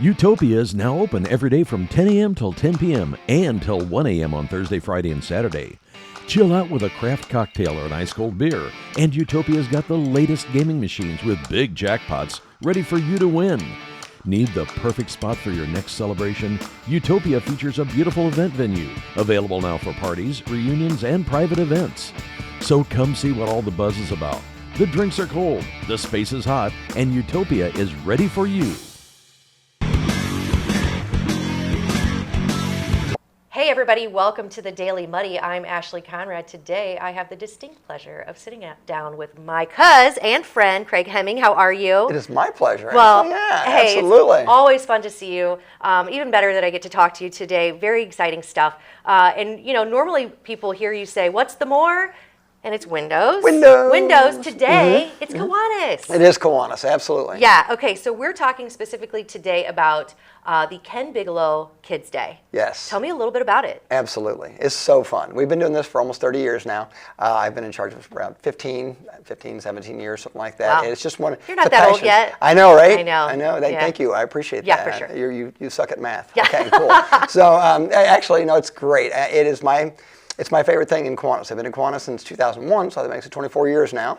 Utopia is now open every day from 10 a.m. till 10 p.m. and till 1 a.m. on Thursday, Friday, and Saturday. Chill out with a craft cocktail or an ice cold beer, and Utopia's got the latest gaming machines with big jackpots ready for you to win. Need the perfect spot for your next celebration? Utopia features a beautiful event venue, available now for parties, reunions, and private events. So come see what all the buzz is about. The drinks are cold, the space is hot, and Utopia is ready for you. Hey everybody, welcome to the Daily Muddy. I'm Ashley Conrad. Today I have the distinct pleasure of sitting down with my cousin and friend, Craig Hemming. How are you? It is my pleasure. Well, yeah, hey, absolutely. It's always fun to see you. Even better that I get to talk to you today. Very exciting stuff. And you know, normally people hear you say, "What's the more?" And it's Windows. Windows. Today, it's Kiwanis. It is Kiwanis, absolutely. Yeah, okay, so we're talking specifically today about the Ken Bigelow Kids Day. Yes. Tell me a little bit about it. Absolutely. It's so fun. We've been doing this for almost 30 years now. I've been in charge of around 15, 17 years, something like that. Wow. And it's just one. You're not that old yet. I know, right? I know. I know. Yeah. Thank you. I appreciate Yeah, that. for sure. You suck at math. Yeah. Okay, cool. So actually, no, it's great. It's my favorite thing in Kiwanis. I've been in Kiwanis since 2001, so that makes it 24 years now.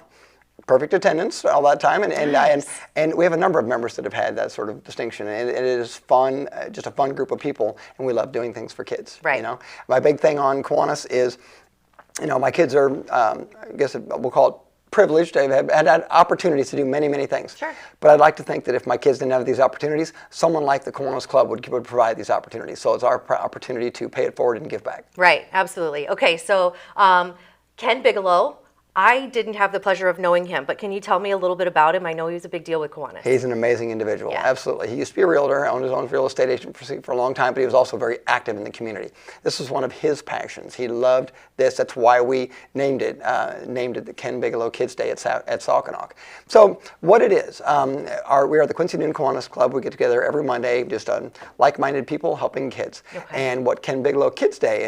Perfect attendance all that time, and we have a number of members that have had that sort of distinction, and it is fun, just a fun group of people, and we love doing things for kids. Right. You know, my big thing on Kiwanis is, you know, my kids are, I guess we'll call it privileged. They've had opportunities to do many, many things. Sure. But I'd like to think that if my kids didn't have these opportunities, someone like the Kiwanis Club would provide these opportunities. So it's our opportunity to pay it forward and give back. Right, absolutely. Okay, so Ken Bigelow, I didn't have the pleasure of knowing him, but can you tell me a little bit about him? I know he was a big deal with Kiwanis. He's an amazing individual, Yeah. absolutely. He used to be a realtor, owned his own real estate agent for a long time, but he was also very active in the community. This was one of his passions. He loved this. That's why we named it the Ken Bigelow Kids Day at Sauconach. So what it is, we are the Quincy Noon Kiwanis Club. We get together every Monday, just like-minded people helping kids. Okay. And what Ken Bigelow Kids Day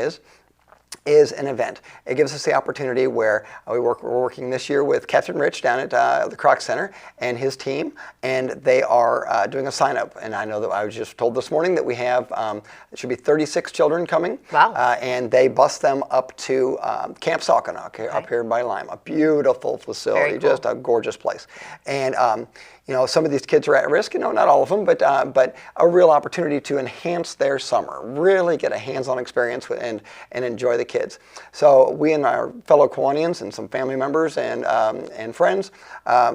is an event. It gives us the opportunity where we're working this year with Captain Rich down at the Kroc Center and his team, and they are doing a sign-up. And I know that I was just told this morning that we have, it should be 36 children coming. Wow. And they bus them up to Camp Sauconach up here by Lima. Beautiful facility, Very cool. Just a gorgeous place. And you know, some of these kids are at risk, you know, not all of them, but a real opportunity to enhance their summer, really get a hands-on experience and enjoy the kids. So we and our fellow Kiwanians and some family members and friends,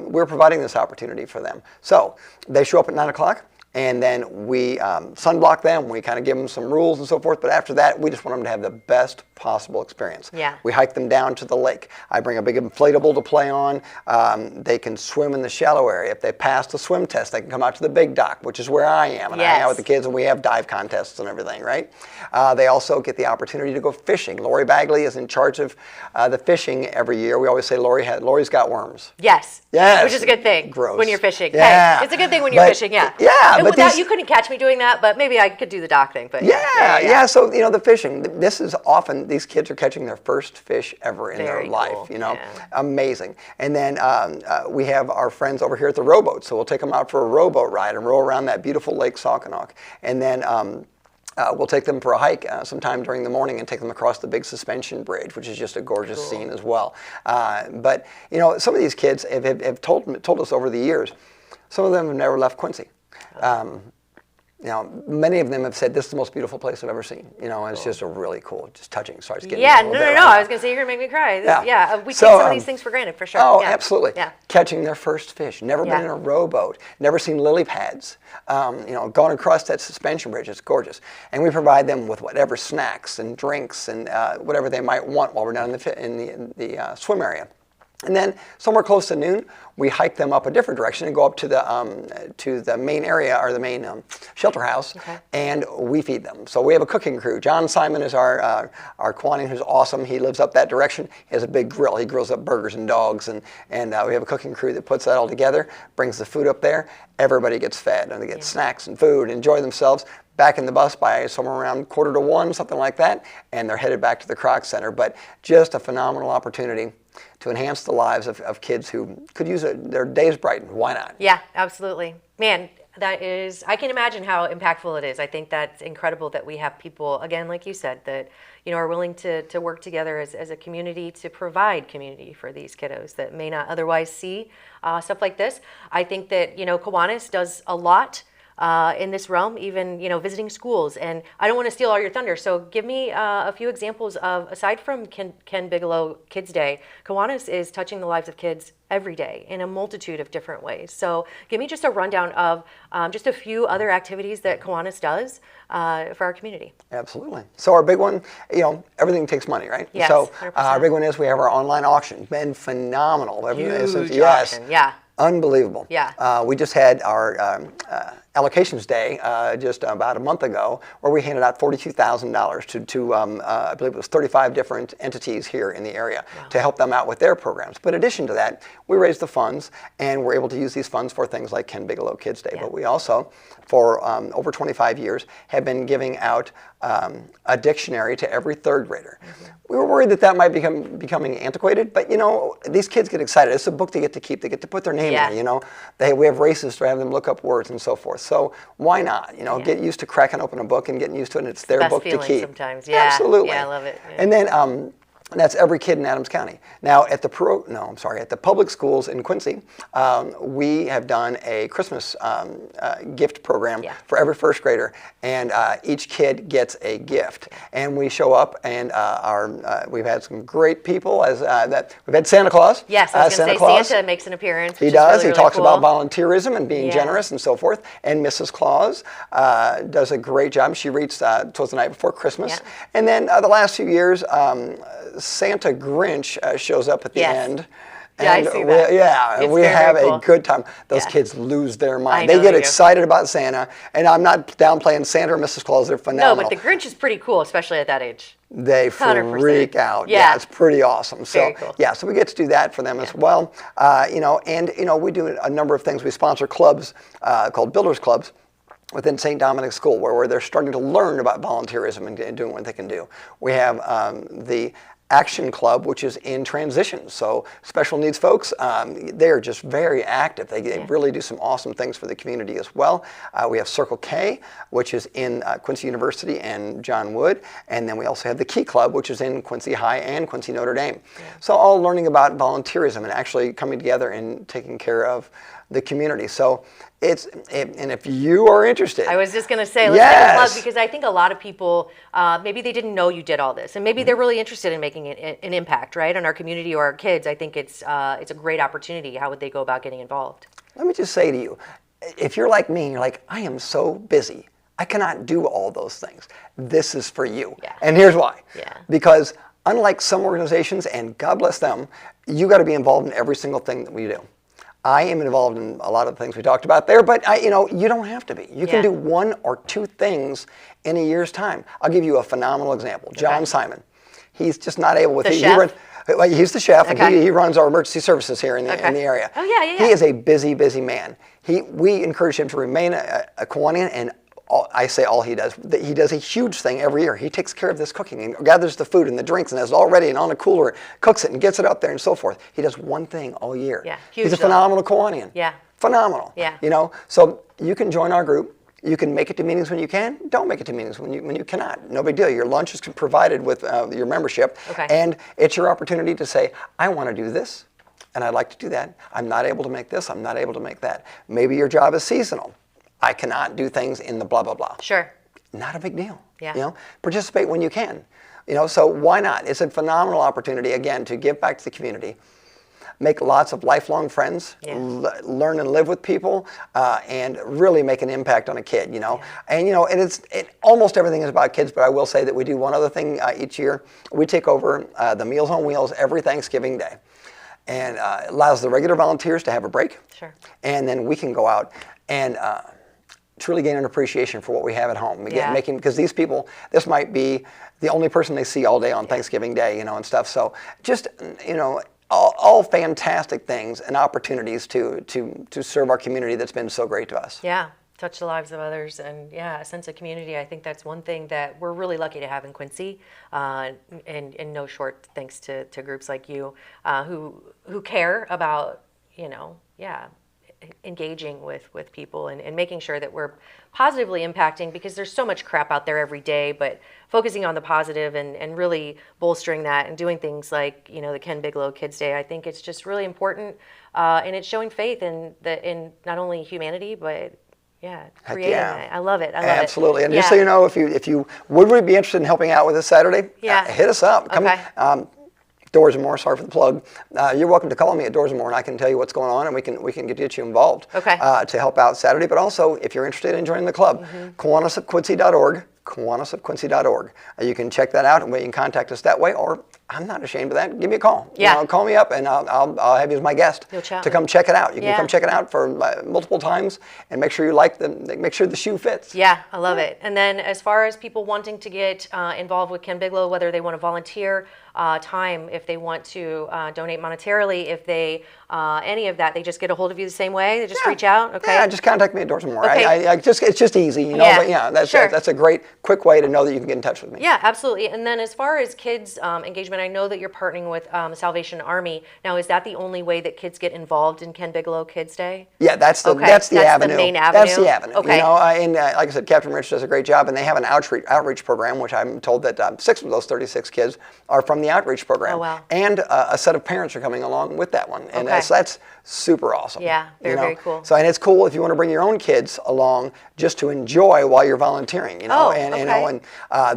we're providing this opportunity for them. So they show up at 9 o'clock. And then we sunblock them. We kind of give them some rules and so forth. But after that, we just want them to have the best possible experience. Yeah. We hike them down to the lake. I bring a big inflatable to play on. They can swim in the shallow area. If they pass the swim test, they can come out to the big dock, which is where I am. And I hang out with the kids, and we have dive contests and everything, right? They also get the opportunity to go fishing. Lori Bagley is in charge of the fishing every year. We always say Lori's got worms. Yes. Yes. Which is a good thing. Gross. When you're fishing. Yeah. Hey, it's a good thing when you're fishing, yeah. Yeah. But you couldn't catch me doing that, but maybe I could do the dock thing. But yeah. So, you know, the fishing, this is often, these kids are catching their first fish ever in their life, cool. you know, Yeah. Amazing. And then we have our friends over here at the rowboat, so we'll take them out for a rowboat ride and row around that beautiful Lake Sauconach. And then we'll take them for a hike sometime during the morning and take them across the big suspension bridge, which is just a gorgeous scene as well. But, you know, some of these kids have told us over the years, some of them have never left Quincy. You know, many of them have said, this is the most beautiful place I've ever seen. You know, and it's just a really cool, just touching. Sorry, it's getting Yeah, a no. little bit I right was going to say, you're going to make me cry. Yeah. We So, take some of these things for granted, for sure. Oh, Yeah. absolutely. Yeah. Catching their first fish, never been in a rowboat, never seen lily pads, you know, going across that suspension bridge, it's gorgeous. And we provide them with whatever snacks and drinks and whatever they might want while we're down in the swim area. And then somewhere close to noon, we hike them up a different direction and go up to the main area, or the main shelter house, and we feed them. So we have a cooking crew. John Simon is our Kiwanian, who's awesome. He lives up that direction. He has a big grill. He grills up burgers and dogs, and we have a cooking crew that puts that all together, brings the food up there. Everybody gets fed, and they get snacks and food, enjoy themselves. Back in the bus by somewhere around 12:45, something like that, and they're headed back to the Kroc Center. But just a phenomenal opportunity to enhance the lives of kids who could use their days brightened. Why not? Yeah, absolutely. Man, That is, I can imagine how impactful it is. I think that's incredible that we have people, again, like you said, that are willing to work together as a community to provide community for these kiddos that may not otherwise see stuff like this. I think that Kiwanis does a lot in this realm, even visiting schools. And I don't want to steal all your thunder, so give me a few examples of, aside from Ken Bigelow Kids Day, Kiwanis is touching the lives of kids every day in a multitude of different ways. So give me just a rundown of just a few other activities that Kiwanis does for our community. Absolutely. So our big one, everything takes money, right? Yes, so 100%. Our big one is we have our online auction. Been phenomenal. Huge yes. auction, yeah. Unbelievable. Yeah. We just had our allocations day just about a month ago, where we handed out $42,000 to I believe it was 35 different entities here in the area to help them out with their programs. But in addition to that, we raised the funds and we're able to use these funds for things like Ken Bigelow Kids Day. Yeah. But we also, for over 25 years, have been giving out a dictionary to every third grader. Mm-hmm. We were worried that might becoming antiquated, but these kids get excited. It's a book they get to keep. They get to put their name in it. We have races to have them look up words and so forth. So why not? Get used to cracking open a book and getting used to it, and it's their book to keep. Sometimes, yeah. Absolutely. Yeah, I love it. Yeah. And then that's every kid in Adams County. Now at the public schools in Quincy, we have done a Christmas gift program for every first grader, and each kid gets a gift. And we show up, and we've had some great people we've had Santa Claus. Yes, I was going to say Santa makes an appearance. He does. Really, he talks cool. about volunteerism and being generous and so forth. And Mrs. Claus does a great job. She reads towards the night before Christmas. Yeah. And then the last few years, Santa Grinch shows up at the end. Yeah, I see that. And we have a good time. Those kids lose their mind. They get excited about Santa, and I'm not downplaying Santa or Mrs. Claus. They're phenomenal. No, but the Grinch is pretty cool, especially at that age. They 100%. freak out. Yeah, it's pretty awesome. So very cool. so we get to do that for them as well. We do a number of things. We sponsor clubs called Builders Clubs within St. Dominic's School, where they're starting to learn about volunteerism and doing what they can do. We have the Action Club, which is in transition. So special needs folks, they're just very active. They really do some awesome things for the community as well. We have Circle K, which is in Quincy University and John Wood. And then we also have the Key Club, which is in Quincy High and Quincy Notre Dame. Yeah. So all learning about volunteerism and actually coming together and taking care of the community. So and if you are interested. I was just going to say, let's take a plug, because I think a lot of people, maybe they didn't know you did all this, and maybe they're really interested in making an impact, right, on our community or our kids. I think it's a great opportunity. How would they go about getting involved? Let me just say to you, if you're like me, you're like, I am so busy, I cannot do all those things. This is for you. Yeah. And here's why. Yeah. Because unlike some organizations, and God bless them, you got to be involved in every single thing that we do. I am involved in a lot of the things we talked about there, but you don't have to be. You can do one or two things in a year's time. I'll give you a phenomenal example. John Simon. He's just not able with the chef? He's the chef, and he runs our emergency services here in the area. Oh yeah. He is a busy man. We encourage him to remain a Kiwanian, and I say all he does a huge thing every year. He takes care of this cooking and gathers the food and the drinks and has it all ready and on a cooler, cooks it and gets it up there and so forth. He does one thing all year. Yeah, huge. He's a phenomenal Kiwanian. Yeah. Phenomenal. Yeah. So you can join our group. You can make it to meetings when you can. Don't make it to meetings when you cannot. No big deal. Your lunch is provided with your membership. Okay. And it's your opportunity to say, I want to do this, and I'd like to do that. I'm not able to make this. I'm not able to make that. Maybe your job is seasonal. I cannot do things in the blah, blah, blah. Sure. Not a big deal. Yeah. Participate when you can. So why not? It's a phenomenal opportunity, again, to give back to the community, make lots of lifelong friends, learn and live with people, and really make an impact on a kid, And, almost everything is about kids, but I will say that we do one other thing each year. We take over the Meals on Wheels every Thanksgiving Day. And it allows the regular volunteers to have a break. Sure. And then we can go out and truly gain an appreciation for what we have at home. Because these people, this might be the only person they see all day on Thanksgiving Day, and stuff. So just, all fantastic things and opportunities to serve our community that's been so great to us. Yeah, touch the lives of others, and a sense of community. I think that's one thing that we're really lucky to have in Quincy, and no short thanks to groups like you who care about, engaging with people and making sure that we're positively impacting, because there's so much crap out there every day, but focusing on the positive and really bolstering that and doing things like, the Ken Bigelow Kids Day. I think it's just really important, and it's showing faith in not only humanity, but creating it. I love it. I love Absolutely. it. And just so you know, if you would be interested in helping out with this Saturday, hit us up. Come, okay. Doors and More, sorry for the plug. You're welcome to call me at Doors and More, and I can tell you what's going on, and we can get you involved to help out Saturday. But also, if you're interested in joining the club, KiwanisofQuincy.org. KiwanisofQuincy.org. You can check that out, and you can contact us that way, or I'm not ashamed of that. Give me a call. Yeah. Call me up, and I'll have you as my guest to come check it out. You can come check it out for multiple times, and make sure you make sure the shoe fits. Yeah, I love it. And then as far as people wanting to get involved with Ken Bigelow, whether they want to volunteer time, if they want to donate monetarily, if they any of that, they just get a hold of you the same way. They just reach out. Okay. Yeah, just contact me at Doors and More. Okay. It's just easy, But that's a great quick way to know that you can get in touch with me. Yeah, absolutely. And then as far as kids engagement, I know that you're partnering with the Salvation Army. Now, is that the only way that kids get involved in Ken Bigelow Kids Day? Yeah, that's the avenue. That's the main avenue. That's the avenue. Okay. And like I said, Captain Rich does a great job, and they have an outreach program, which I'm told that 6 of those 36 kids are from the outreach program. Oh, wow. And a set of parents are coming along with that one, and that's super awesome. Yeah, very cool. So, and it's cool if you want to bring your own kids along just to enjoy while you're volunteering. And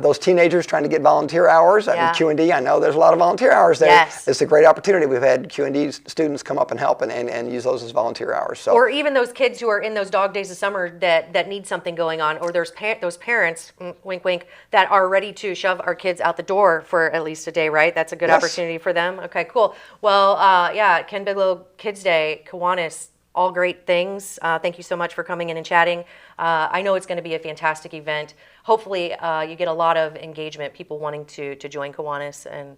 those teenagers trying to get volunteer hours. I mean, Q&D. I know there's a lot of volunteer hours there. Yes. It's a great opportunity. We've had Q&D students come up and help and use those as volunteer hours. So. Or even those kids who are in those dog days of summer that need something going on, or there's those parents, wink, wink, that are ready to shove our kids out the door for at least a day, right? That's a good opportunity for them. Okay, cool. Well, Ken Bigelow Kids Day, Kiwanis, all great things. Thank you so much for coming in and chatting. I know it's going to be a fantastic event. Hopefully, you get a lot of engagement, people wanting to join Kiwanis and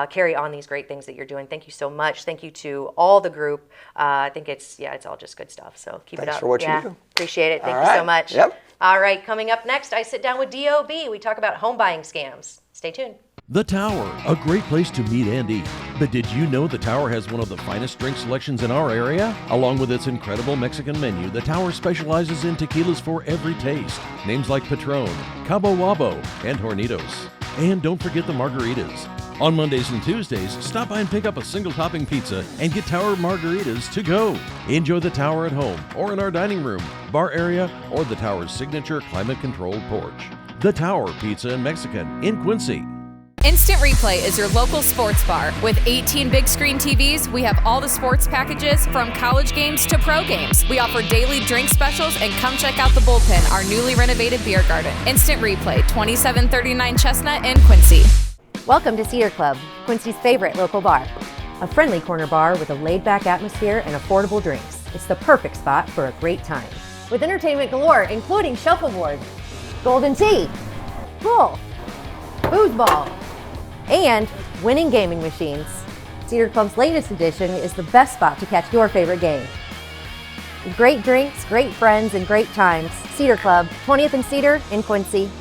carry on these great things that you're doing. Thank you so much. Thank you to all the group. I think it's all just good stuff. So keep it up. Thanks for what you do. Appreciate it. Thank you so much. Yep. All right, coming up next, I sit down with DOB. We talk about home buying scams. Stay tuned. The Tower, a great place to meet and eat. But did you know the Tower has one of the finest drink selections in our area? Along with its incredible Mexican menu, the Tower specializes in tequilas for every taste. Names like Patron, Cabo Wabo, and Hornitos. And don't forget the margaritas. On Mondays and Tuesdays, stop by and pick up a single topping pizza and get Tower margaritas to go. Enjoy the Tower at home or in our dining room, bar area, or the Tower's signature climate-controlled porch. The Tower Pizza and Mexican in Quincy. Instant Replay is your local sports bar. With 18 big screen TVs, we have all the sports packages from college games to pro games. We offer daily drink specials, and come check out the Bullpen, our newly renovated beer garden. Instant Replay, 2739 Chestnut in Quincy. Welcome to Cedar Club, Quincy's favorite local bar. A friendly corner bar with a laid-back atmosphere and affordable drinks. It's the perfect spot for a great time. With entertainment galore, including shuffleboard, golden tee, pool, foosball, and winning gaming machines. Cedar Club's latest edition is the best spot to catch your favorite game. Great drinks, great friends, and great times. Cedar Club, 20th and Cedar in Quincy.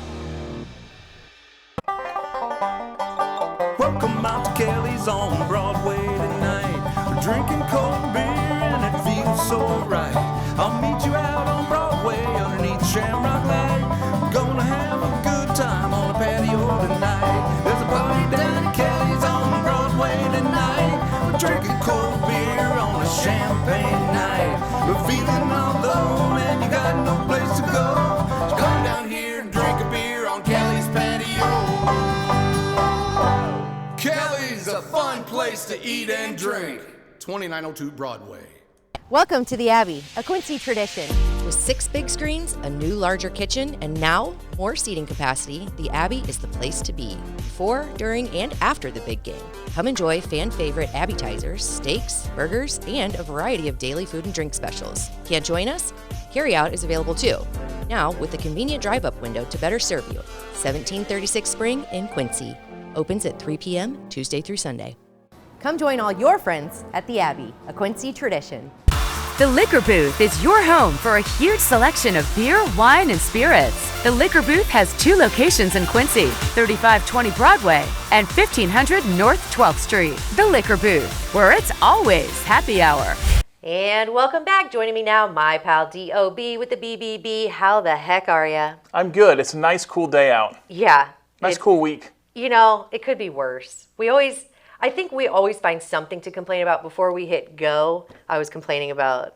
Welcome out to Kelly's on Broadway tonight. We're drinking cold beer and it feels so right. I'll meet you out on Broadway underneath Shamrock Light. We're gonna have a good time on the patio tonight. There's a party down at Kelly's on Broadway tonight. We're drinking cold beer on a champagne night. We're feeling all alone and you got no place to go. So come down here and drink a beer on Kelly's patio. Kelly's a fun place to eat and drink. 2902 Broadway. Welcome to the Abbey, a Quincy tradition. With 6 big screens, a new larger kitchen, and now more seating capacity, the Abbey is the place to be. Before, during, and after the big game. Come enjoy fan favorite appetizers, steaks, burgers, and a variety of daily food and drink specials. Can't join us? Carryout is available too. Now with a convenient drive-up window to better serve you. 1736 Spring in Quincy. Opens at 3 p.m. Tuesday through Sunday. Come join all your friends at the Abbey, a Quincy tradition. The Liquor Booth is your home for a huge selection of beer, wine, and spirits. The Liquor Booth has 2 locations in Quincy, 3520 Broadway and 1500 North 12th Street. The Liquor Booth, where it's always happy hour. And welcome back. Joining me now, my pal D.O.B. with the BBB. How the heck are ya? I'm good. It's a nice, cool day out. Yeah. Nice, cool week. You know, it could be worse. I think we always find something to complain about before we hit go. I was complaining about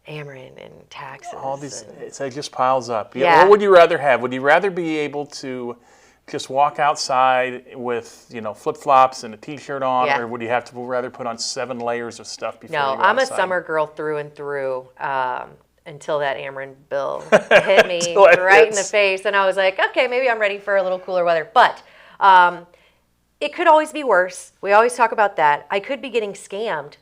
Ameren and taxes. All these, it just piles up. Yeah. What would you rather have? Would you rather be able to just walk outside with, flip-flops and a T-shirt on, Yeah. or would you have to rather put on 7 layers of stuff before No, you go I'm outside? a summer girl through and through until that Ameren bill hit me Until it right in the hits. face. And I was like, okay, maybe I'm ready for a little cooler weather. But it could always be worse. We always talk about that. I could be getting scammed,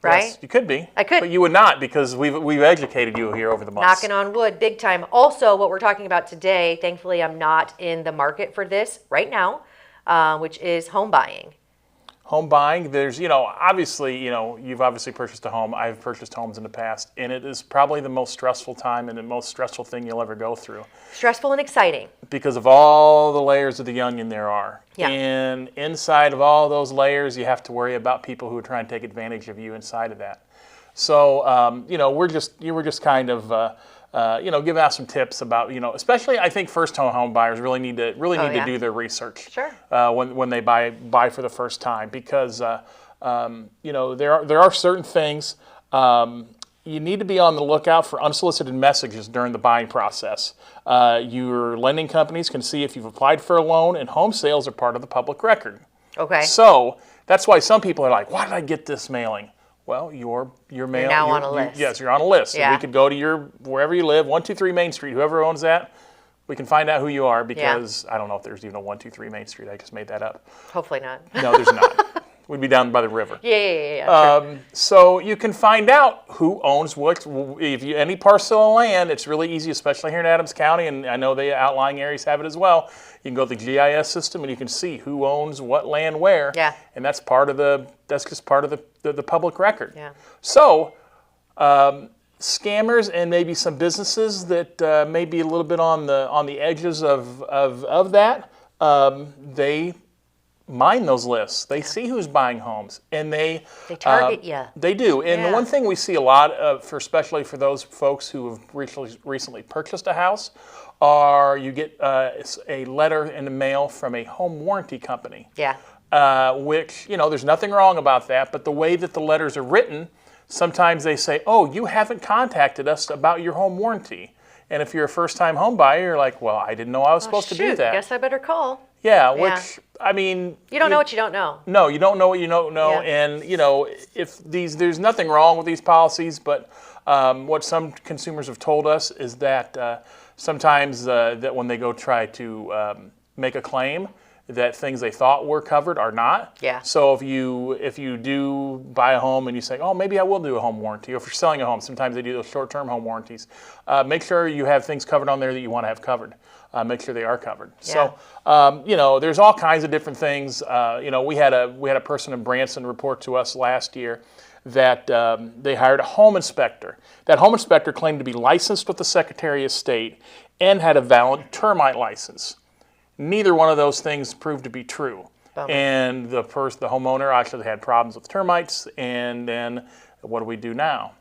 right? Yes, you could be. I could. But you would not, because we've educated you here over the months. Knocking on wood, big time. Also, what we're talking about today, thankfully I'm not in the market for this right now, which is home buying. Home buying, there's, obviously, you've obviously purchased a home. I've purchased homes in the past, and it is probably the most stressful time and the most stressful thing you'll ever go through Stressful and exciting. because of all the layers of the onion there are. Yeah. And inside of all those layers, you have to worry about people who are trying to take advantage of you inside of that. So, you were just kind of, giving out some tips about, especially I think first-time home buyers really need to yeah. do their research. Sure. When they buy for the first time, because there are certain things you need to be on the lookout for unsolicited messages during the buying process. Your lending companies can see if you've applied for a loan, and home sales are part of the public record. Okay. So that's why some people are like, "Why did I get this mailing?" Well, your mail. now on a list. Yes, you're on a list. Yeah. And we could go to wherever you live, 123 Main Street. Whoever owns that, we can find out who you are, because I don't know if there's even a 123 Main Street. I just made that up. Hopefully not. No, there's not. We'd be down by the river. Yeah. Sure. So you can find out who owns what. If you any parcel of land, it's really easy, especially here in Adams County, and I know the outlying areas have it as well. You can go to the GIS system and you can see who owns what land where. Yeah. And that's just part of the public record. Yeah. So scammers and maybe some businesses that may be a little bit on the edges of that, they mine those lists. They see who's buying homes, and they target you. They do. And the one thing we see a lot of, especially for those folks who have recently purchased a house, are you get a letter in the mail from a home warranty company. Yeah. Which, there's nothing wrong about that, but the way that the letters are written, sometimes they say, "Oh, you haven't contacted us about your home warranty." And if you're a first-time home buyer, you're like, "Well, I didn't know I was supposed to do that." Guess I better call. Yeah, which, I mean... You don't know what you don't know. No, you don't know what you don't know. Yeah. And, if there's nothing wrong with these policies, but what some consumers have told us is that sometimes that when they go try to make a claim, that things they thought were covered are not. Yeah. So if you do buy a home and you say, "Oh, maybe I will do a home warranty," or if you're selling a home, sometimes they do those short-term home warranties. Make sure you have things covered on there that you want to have covered. Make sure they are covered. Yeah. So, there's all kinds of different things. We had a person in Branson report to us last year that they hired a home inspector. That home inspector claimed to be licensed with the Secretary of State and had a valid termite license. Neither one of those things proved to be true. Bummer. And the homeowner actually had problems with termites, and then what do we do now?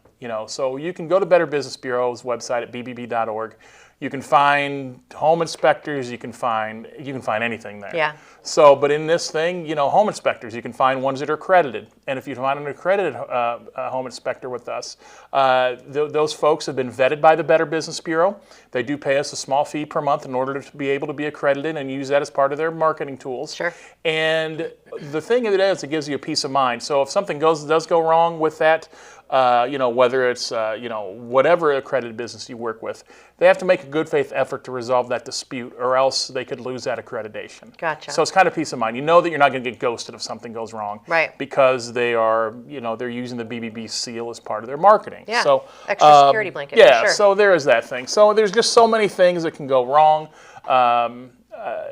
So you can go to Better Business Bureau's website at bbb.org. You can find home inspectors. You can find anything there. Yeah. So, but in this thing, home inspectors, you can find ones that are accredited. And if you find an accredited home inspector with us, those folks have been vetted by the Better Business Bureau. They do pay us a small fee per month in order to be able to be accredited and use that as part of their marketing tools. Sure. And the thing of it is, it gives you a peace of mind. So if something does go wrong with that, whether it's, whatever accredited business you work with, they have to make a good faith effort to resolve that dispute, or else they could lose that accreditation. Gotcha. So it's kind of peace of mind. You know that you're not going to get ghosted if something goes wrong. Right. Because they are, they're using the BBB seal as part of their marketing. Yeah. So, extra security blanket. Yeah, for sure. so there is that thing. So there's just so many things that can go wrong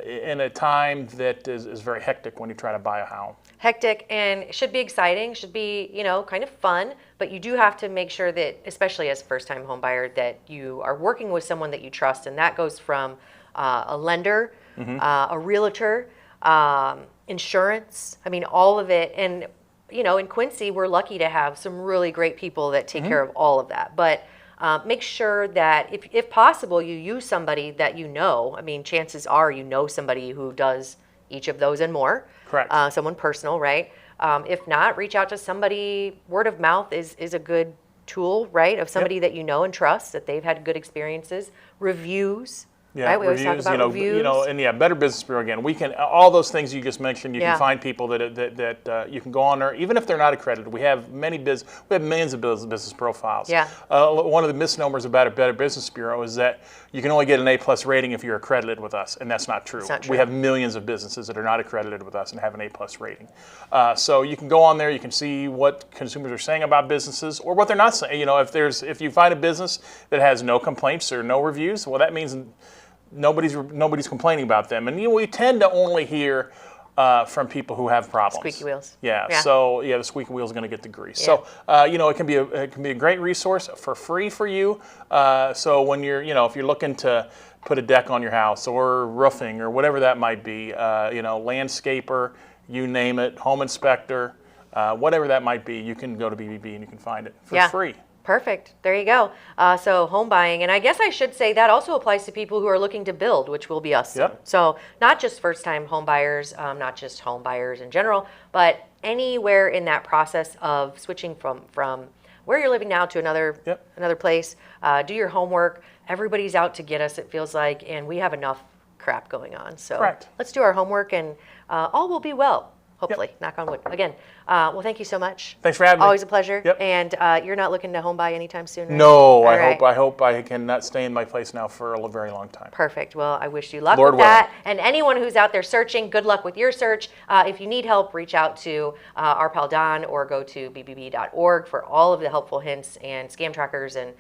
in a time that is very hectic when you try to buy a home. Hectic, and should be exciting, should be, kind of fun, but you do have to make sure that, especially as a first-time home buyer, that you are working with someone that you trust, and that goes from a lender, a realtor, insurance, all of it. And in Quincy, we're lucky to have some really great people that take care of all of that. But make sure that if possible, you use somebody that you know. I mean, chances are you know somebody who does each of those and more. Correct. Someone personal, right? If not, reach out to somebody. Word of mouth is a good tool, right? Of somebody that you know and trust, that they've had good experiences. Reviews. Yeah, right? We always talk about reviews. And Better Business Bureau again. We can all those things you just mentioned. You can find people that you can go on there, even if they're not accredited. We have millions of business profiles. Yeah. One of the misnomers about a Better Business Bureau is that you can only get an A+ rating if you're accredited with us, and that's not true. It's not true. We have millions of businesses that are not accredited with us and have an A+ rating. So you can go on there. You can see what consumers are saying about businesses or what they're not saying. If you find a business that has no complaints or no reviews, well, that means nobody's complaining about them, and we tend to only hear from people who have problems. Squeaky wheels. Yeah. So the squeaky wheel's going to get the grease. Yeah. So it can be a great resource for free for you. So when you're if you're looking to put a deck on your house or roofing or whatever that might be, landscaper, you name it, home inspector, whatever that might be, you can go to BBB and you can find it for free. Perfect. There you go. So home buying, and I guess I should say that also applies to people who are looking to build, which will be us soon. Yep. So not just first-time home buyers, not just home buyers in general, but anywhere in that process of switching from where you're living now to another place. Do your homework. Everybody's out to get us, it feels like, and we have enough crap going on. So Correct. Let's do our homework, and all will be well. Hopefully, knock on wood. Again, well, thank you so much. Thanks for having me. Always a pleasure. Yep. And you're not looking to home buy anytime soon, right? No, All I right. hope I can not stay in my place now for a very long time. Perfect. Well, I wish you luck Lord with that. And anyone who's out there searching, good luck with your search. If you need help, reach out to our pal Don or go to bbb.org for all of the helpful hints and scam trackers and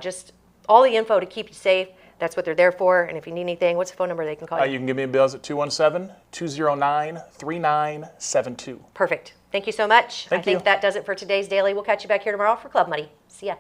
just all the info to keep you safe. That's what they're there for. And if you need anything, what's the phone number they can call you? You can give me a buzz at 217-209-3972. Perfect. Thank you so much. Thank I think you. that does it for today's Daily. We'll catch you back here tomorrow for Club Money. See ya.